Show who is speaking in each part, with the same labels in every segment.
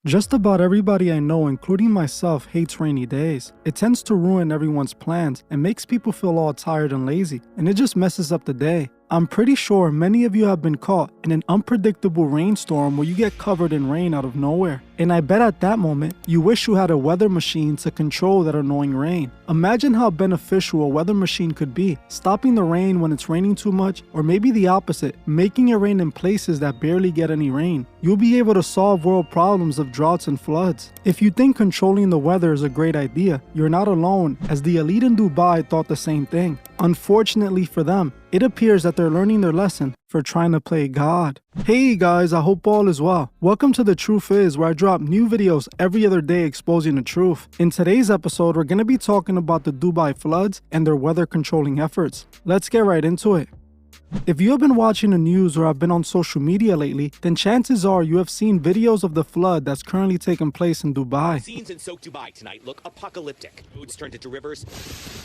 Speaker 1: Just about everybody I know, including myself, hates rainy days. It tends to ruin everyone's plans and makes people feel all tired and lazy, and it just messes up the day. I'm pretty sure many of you have been caught in an unpredictable rainstorm where you get covered in rain out of nowhere. And I bet at that moment, you wish you had a weather machine to control that annoying rain. Imagine how beneficial a weather machine could be, stopping the rain when it's raining too much, or maybe the opposite, making it rain in places that barely get any rain. You'll be able to solve world problems of droughts and floods. If you think controlling the weather is a great idea, you're not alone, as the elite in Dubai thought the same thing. Unfortunately for them, it appears that they're learning their lesson for trying to play God. Hey guys, I hope all is well. Welcome to The Truth Is, where I drop new videos every other day exposing the truth. In today's episode, we're going to be talking about the Dubai floods and their weather controlling efforts. Let's get right into it. If you have been watching the news or have been on social media lately, then chances are you have seen videos of the flood that's currently taking place in Dubai.
Speaker 2: Scenes in soaked Dubai tonight look apocalyptic. Roads turned into rivers,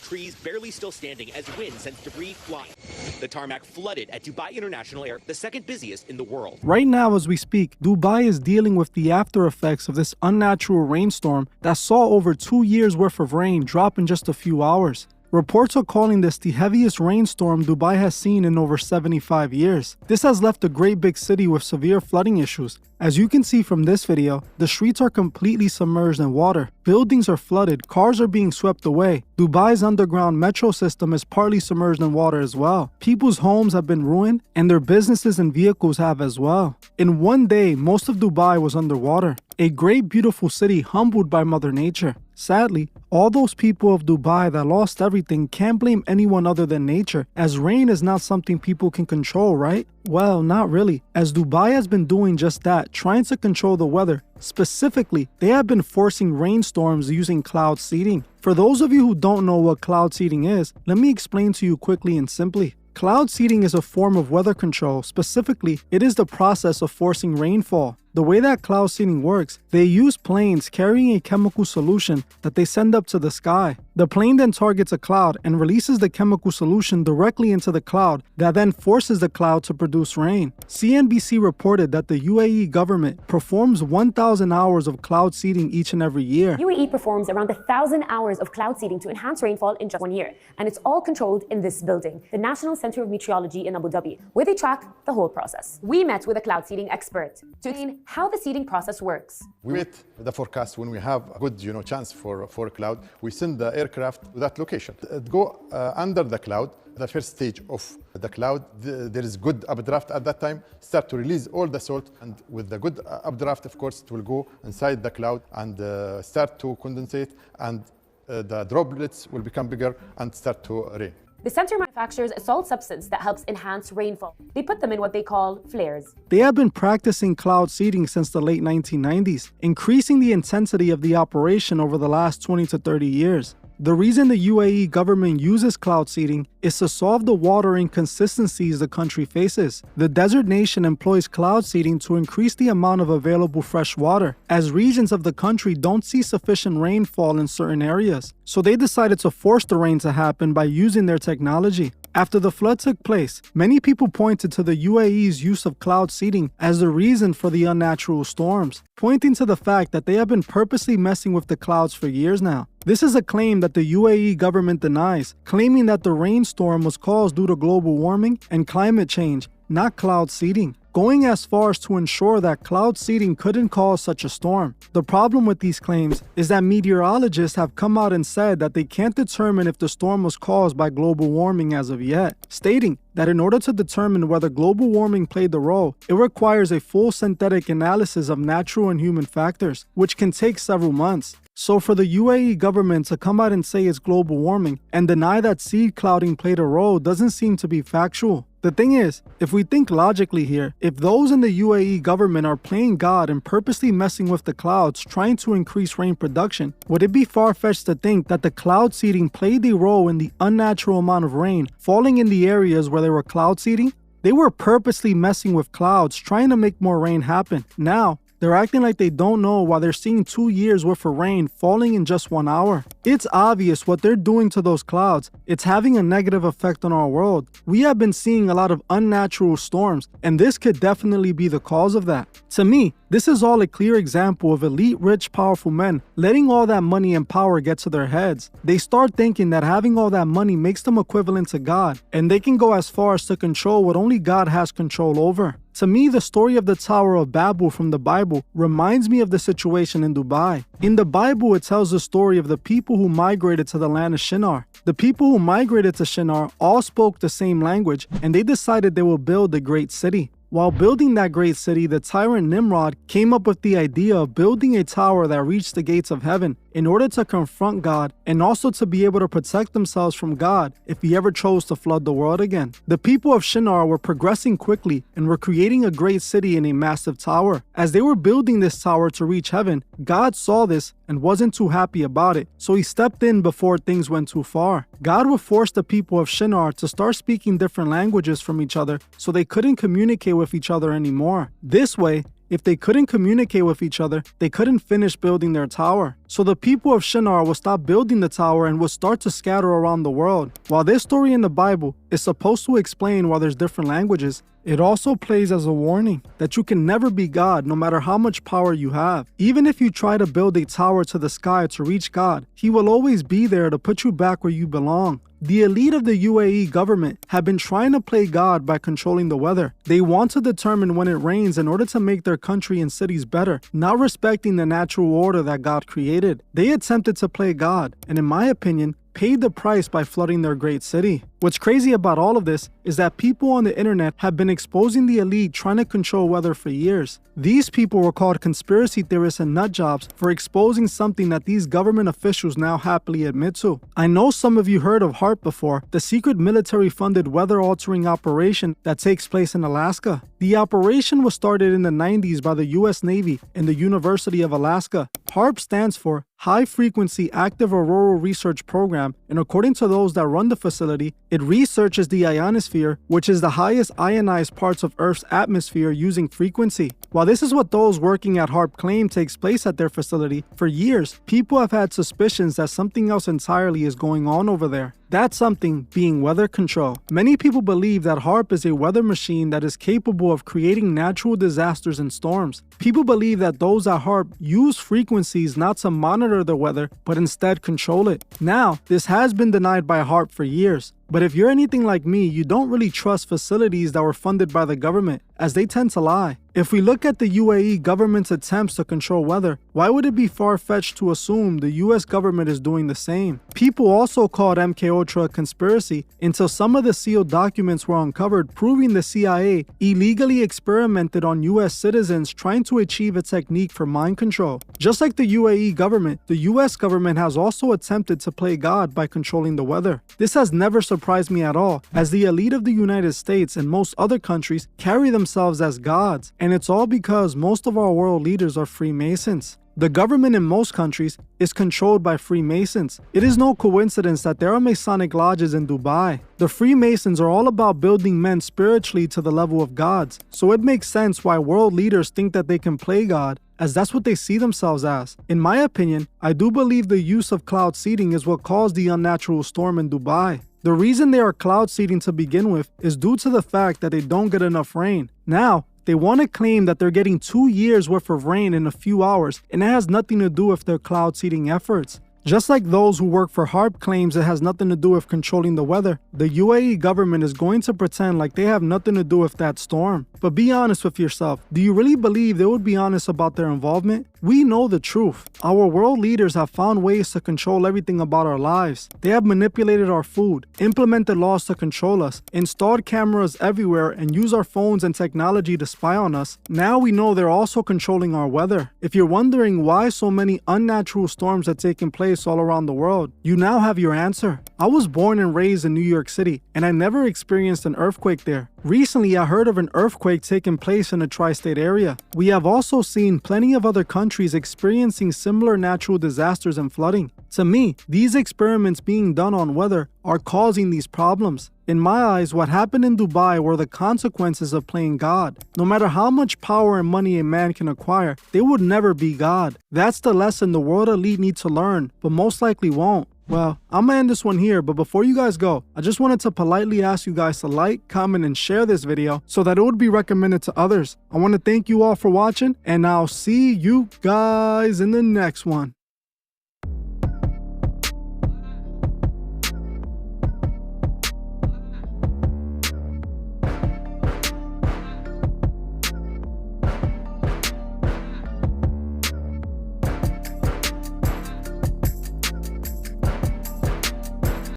Speaker 2: trees barely still standing as wind sends debris flying. The tarmac flooded at Dubai International Airport, the second busiest in the world.
Speaker 1: Right now as we speak, Dubai is dealing with the after effects of this unnatural rainstorm that saw over 2 years worth of rain drop in just a few hours. Reports are calling this the heaviest rainstorm Dubai has seen in over 75 years. This has left the great big city with severe flooding issues. As you can see from this video, the streets are completely submerged in water. Buildings are flooded, cars are being swept away. Dubai's underground metro system is partly submerged in water as well. People's homes have been ruined, and their businesses and vehicles have as well. In one day, most of Dubai was underwater. A great beautiful city humbled by Mother Nature. Sadly, all those people of Dubai that lost everything can't blame anyone other than nature, as rain is not something people can control, right? Well, not really, as Dubai has been doing just that, trying to control the weather. Specifically, they have been forcing rainstorms using cloud seeding. For those of you who don't know what cloud seeding is, let me explain to you quickly and simply. Cloud seeding is a form of weather control. Specifically, it is the process of forcing rainfall. The way that cloud seeding works, they use planes carrying a chemical solution that they send up to the sky. The plane then targets a cloud and releases the chemical solution directly into the cloud that then forces the cloud to produce rain. CNBC reported that the UAE government performs 1,000 hours of cloud seeding each and every year.
Speaker 3: UAE performs around 1,000 hours of cloud seeding to enhance rainfall in just 1 year, and it's all controlled in this building, the National Center of Meteorology in Abu Dhabi, where they track the whole process. We met with a cloud seeding expert to explain how the seeding process works.
Speaker 4: We wait the forecast when we have a good chance for a cloud. We send the aircraft to that location. Go under the cloud, the first stage of the cloud. There is good updraft at that time. Start to release all the salt, and with the good updraft, of course, it will go inside the cloud and start to condensate, and the droplets will become bigger and start to rain.
Speaker 3: The center manufactures a salt substance that helps enhance rainfall. They put them in what they call flares.
Speaker 1: They have been practicing cloud seeding since the late 1990s, increasing the intensity of the operation over the last 20 to 30 years. The reason the UAE government uses cloud seeding is to solve the water inconsistencies the country faces. The desert nation employs cloud seeding to increase the amount of available fresh water, as regions of the country don't see sufficient rainfall in certain areas. So they decided to force the rain to happen by using their technology. After the flood took place, many people pointed to the UAE's use of cloud seeding as the reason for the unnatural storms, pointing to the fact that they have been purposely messing with the clouds for years now. This is a claim that the UAE government denies, claiming that the rainstorm was caused due to global warming and climate change, not cloud seeding, going as far as to ensure that cloud seeding couldn't cause such a storm. The problem with these claims is that meteorologists have come out and said that they can't determine if the storm was caused by global warming as of yet, stating that in order to determine whether global warming played the role, it requires a full synthetic analysis of natural and human factors, which can take several months. So for the UAE government to come out and say it's global warming and deny that seed clouding played a role doesn't seem to be factual. The thing is, if we think logically here, if those in the UAE government are playing God and purposely messing with the clouds trying to increase rain production, would it be far-fetched to think that the cloud seeding played a role in the unnatural amount of rain falling in the areas where they were cloud seeding? They were purposely messing with clouds, trying to make more rain happen. Now, They're acting like they don't know while they're seeing 2 years worth of rain falling in just 1 hour. It's obvious what they're doing to those clouds. It's having a negative effect on our world. We have been seeing a lot of unnatural storms, and this could definitely be the cause of that. To me, this is all a clear example of elite, rich, powerful men letting all that money and power get to their heads. They start thinking that having all that money makes them equivalent to God, and they can go as far as to control what only God has control over. To me, the story of the Tower of Babel from the Bible reminds me of the situation in Dubai. In the Bible, it tells the story of the people who migrated to the land of Shinar. The people who migrated to Shinar all spoke the same language, and they decided they will build a great city. While building that great city, the tyrant Nimrod came up with the idea of building a tower that reached the gates of heaven in order to confront God and also to be able to protect themselves from God if he ever chose to flood the world again. The people of Shinar were progressing quickly and were creating a great city in a massive tower. As they were building this tower to reach heaven, God saw this and wasn't too happy about it, so he stepped in before things went too far. God would force the people of Shinar to start speaking different languages from each other so they couldn't communicate with each other anymore. This way, if they couldn't communicate with each other, they couldn't finish building their tower. So the people of Shinar will stop building the tower and will start to scatter around the world. While this story in the Bible is supposed to explain why there's different languages, it also plays as a warning that you can never be God no matter how much power you have. Even if you try to build a tower to the sky to reach God, he will always be there to put you back where you belong. The elite of the UAE government have been trying to play God by controlling the weather. They want to determine when it rains in order to make their country and cities better, not respecting the natural order that God created. They attempted to play God, and in my opinion, paid the price by flooding their great city. What's crazy about all of this is that people on the internet have been exposing the elite trying to control weather for years. These people were called conspiracy theorists and nutjobs for exposing something that these government officials now happily admit to. I know some of you heard of HAARP before, the secret military-funded weather-altering operation that takes place in Alaska. The operation was started in the 90s by the US Navy and the University of Alaska. HAARP stands for High Frequency Active Auroral Research Program, and according to those that run the facility, it researches the ionosphere, which is the highest ionized parts of Earth's atmosphere using frequency. While this is what those working at HAARP claim takes place at their facility, for years, people have had suspicions that something else entirely is going on over there. That something being weather control. Many people believe that HAARP is a weather machine that is capable of creating natural disasters and storms. People believe that those at HAARP use frequencies not to monitor the weather, but instead control it. Now, this has been denied by HAARP for years. But if you're anything like me, you don't really trust facilities that were funded by the government, as they tend to lie. If we look at the UAE government's attempts to control weather, why would it be far-fetched to assume the US government is doing the same? People also called MKUltra a conspiracy until some of the sealed documents were uncovered proving the CIA illegally experimented on US citizens trying to achieve a technique for mind control. Just like the UAE government, the US government has also attempted to play God by controlling the weather. This has never surprised me at all, as the elite of the United States and most other countries carry themselves as gods, and it's all because most of our world leaders are Freemasons. The government in most countries is controlled by Freemasons. It is no coincidence that there are Masonic lodges in Dubai. The Freemasons are all about building men spiritually to the level of gods, so it makes sense why world leaders think that they can play God, as that's what they see themselves as. In my opinion, I do believe the use of cloud seeding is what caused the unnatural storm in Dubai. The reason they are cloud seeding to begin with is due to the fact that they don't get enough rain. Now, they want to claim that they're getting 2 years worth of rain in a few hours, and it has nothing to do with their cloud seeding efforts. Just like those who work for HAARP claims it has nothing to do with controlling the weather, the UAE government is going to pretend like they have nothing to do with that storm. But be honest with yourself. Do you really believe they would be honest about their involvement? We know the truth. Our world leaders have found ways to control everything about our lives. They have manipulated our food, implemented laws to control us, installed cameras everywhere, and use our phones and technology to spy on us. Now we know they're also controlling our weather. If you're wondering why so many unnatural storms are taking place all around the world, you now have your answer. I was born and raised in New York City, and I never experienced an earthquake there. Recently, I heard of an earthquake taking place in a tri-state area. We have also seen plenty of other countries experiencing similar natural disasters and flooding. To me, these experiments being done on weather are causing these problems. In my eyes, what happened in Dubai were the consequences of playing God. No matter how much power and money a man can acquire, they would never be God. That's the lesson the world elite need to learn, but most likely won't. Well, I'm gonna end this one here, but before you guys go, I just wanted to politely ask you guys to like, comment, and share this video so that it would be recommended to others. I want to thank you all for watching, and I'll see you guys in the next one.